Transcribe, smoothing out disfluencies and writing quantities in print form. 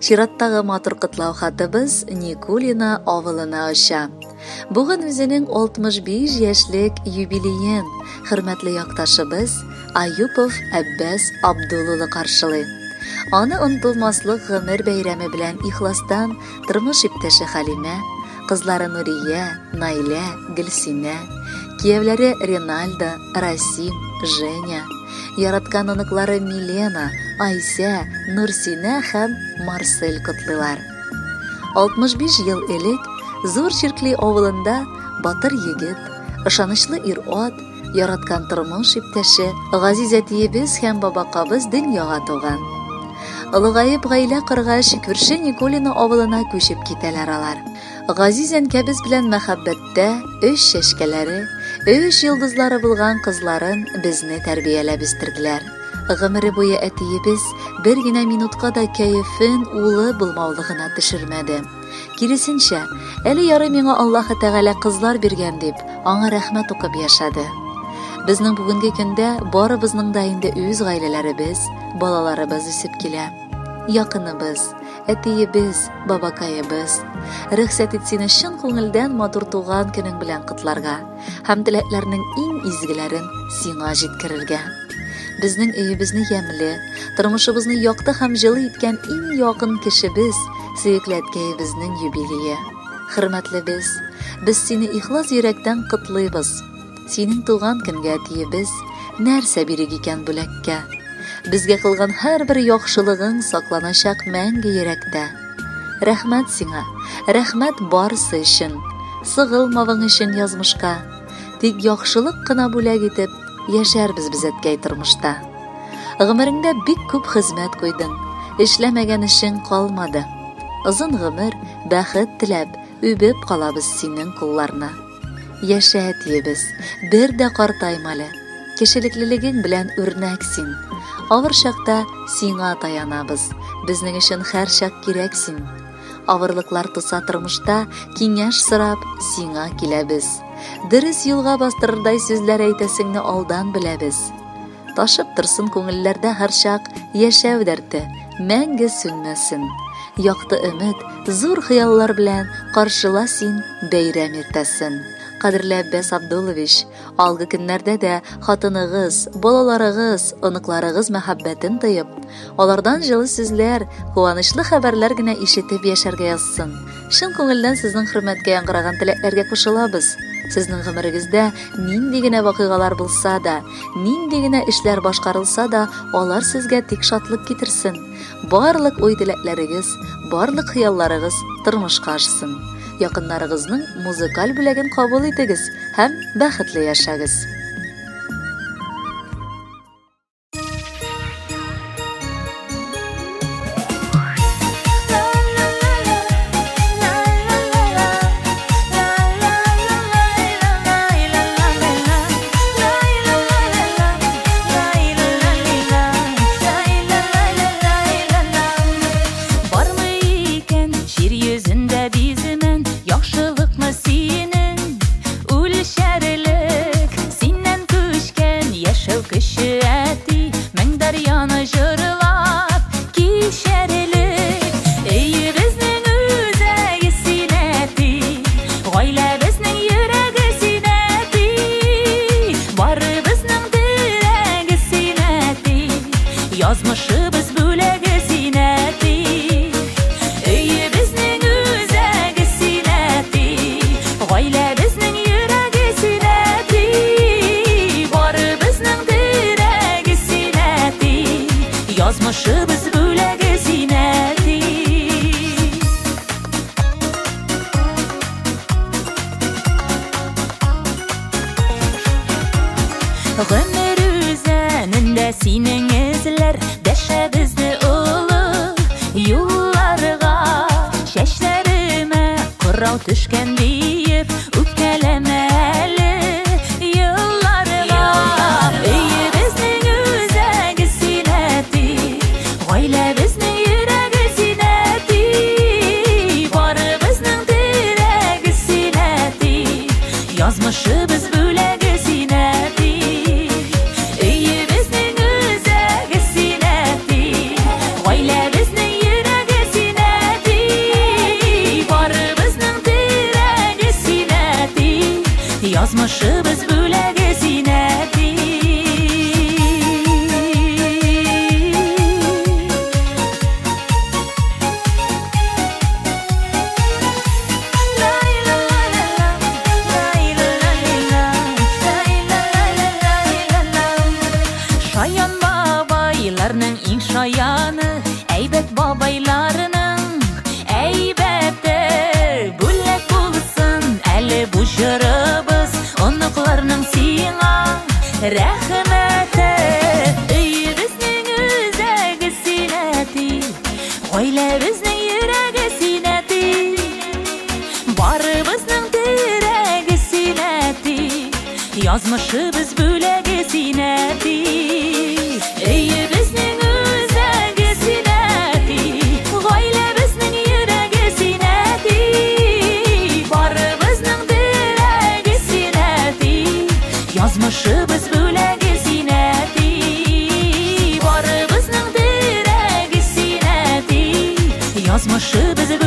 Чираттагы матур кытлау хатыбыз Никулина авылына аша. Бүген үзенең 65 яшьлек юбилеен хөрмәтле якташыбыз Аюпов Әббәс Абдуллы каршылый. Аны онытылмаслык гомер бәйрәме белән ихластан тормыш иптәше Халимә, кызлары Нурия, Наилә, Гөлсинә, киявләре Реналда, Расим, Женя, яраткан оныклары Милена, Айсә, Нурсинә һәм Марсель котлыйлар. 65 ел элек Зур Чиркли авылында батыр егет, ышанычлы ир-ат, яраткан тормыш иптәше Газиз әтиебез һәм бабакабыз дөньяга туган. Улыгаеп гаилә кыргач күрше Никулина авылына күчеп китәләр алар. Газиз әнкәбез белән мәхәббәттә 3 чәчкәләре, 3 йолдызлары булган кызларын безне тәрбияләп үстерделәр. Гомере буе әтиебез бер генә минутка да кәефен улы булмаулыгына төшермәде. Киресенчә, әле ярый миңа Аллаһы Тәгалә кызлар биргән дип, аңа рәхмәт укып яшады. Безнең бүгенге көндә барыбызның да инде үз гаиләләребез, балаларыбыз үсеп килә. Якыныбыз, әтиебез, бабакаебыз, рөхсәт ит сине чын күңелдән матур туган көнең белән котларга һәм теләкләрнең иң изгеләрен сиңа җиткерергә. Безнең өебезне ямьле, тормышыбызны якты һәм җылы иткән иң якын кешебез, сөекле әткәебезнең юбилее. Хөрмәтле без сине ихлас йөрәктән котлыйбыз. Синең туган көнгә әтиебез нәрсә бирик икән бүләккә. Безгә кылган һәрбер яхшылыгың сакланачак мәңге йөрәктә. Рәхмәт сиңа, рәхмәт барысы өчен, сыгылмавың өчен язмышка. Тик яхшылык кына бүләк итеп яшәрбез без әткәй тормышта. Гомереңдә бик күп хезмәт куйдың, эшләмәгән эшең калмады. Озын гомер, бәхет теләп, үбеп калабыз синең кулларына. Яшә әтиебез, бер дә картаймалы. Кешелеклелегең белән үрнәк син. Авыр чакта сиңа таянабыз. Безнең өчен һәр чак кирәк син. Авырлыклар туса тормышта киңәш сорап сиңа киләбез. Дөрес юлга бастырырдай сүзләр әйтәсеңне алдан беләбез. Ташып торсын күңелләрдә һәр чак яшәү дәрте, мәңге сүнмәсен. Якты өмет, зур хыяллар белән каршыла син бәйрәм иртәсен. Кадерле Әббәс Абдуллович, алгы көннәрдә дә хатыныгыз, балаларыгыз, оныкларыгыз мәхәббәтен тоеп, алардан җылы сүзләр, куанычлы хәбәрләр генә ишетеп яшәргә язсын. Чын күңелдән сезнең хөрмәткә яңгыраган теләкләргә кушылабыз. Сезнең гомерегездә нинди генә вакыйгалар булса да, нинди генә эшләр башкарылса да, алар сезгә тик шатлык китерсен. Барлык уй-теләкләрегез, барлык хыялларыгыз тормышка ашсын. Якыннарыгызның музыкаль бүләген кабул итегез һәм бәхетле яшәгез. Yazmışыбыз бүләге синәти, өйе безнең үзәге синәти, гаилә безнең йөрәге синәти, бары безнең терәге синәти, язмышыбыз бүләге синәти. Гомер үзәнендә синең эзләр, дәшәбезне улы юлларга, чәчләремә кырау төшкән диеп, үпкәләмә әле йылларга. Өйе безнең үзәге синәти, гаилә безнең йөрәге синәти, бары безнең терәге синәти, язмышыбыз бүләге синәти. Гаилә безнең йөрәге синәти, yazmışыбыз бүләге зиннәти. Шаян бабайларның иң шаяны, әйбәт бабайларының әйбәте бүләк булсын. Әле бу җырыбыз оныкларның сиңа рәхмәте. Өебезнең үзәге синнәти, гаиләбезнең йөрәге синнәти, барыбызның терәге синнәти, язмышыбыз бүләге синнәти. Өебезнең үзәге синнәти, гаиләбезнең йөрәге синнәти, барыбызның терәге синнәти, язмышыбыз бүләге синнәти, барыбызның терәге синнәти, язмышыбыз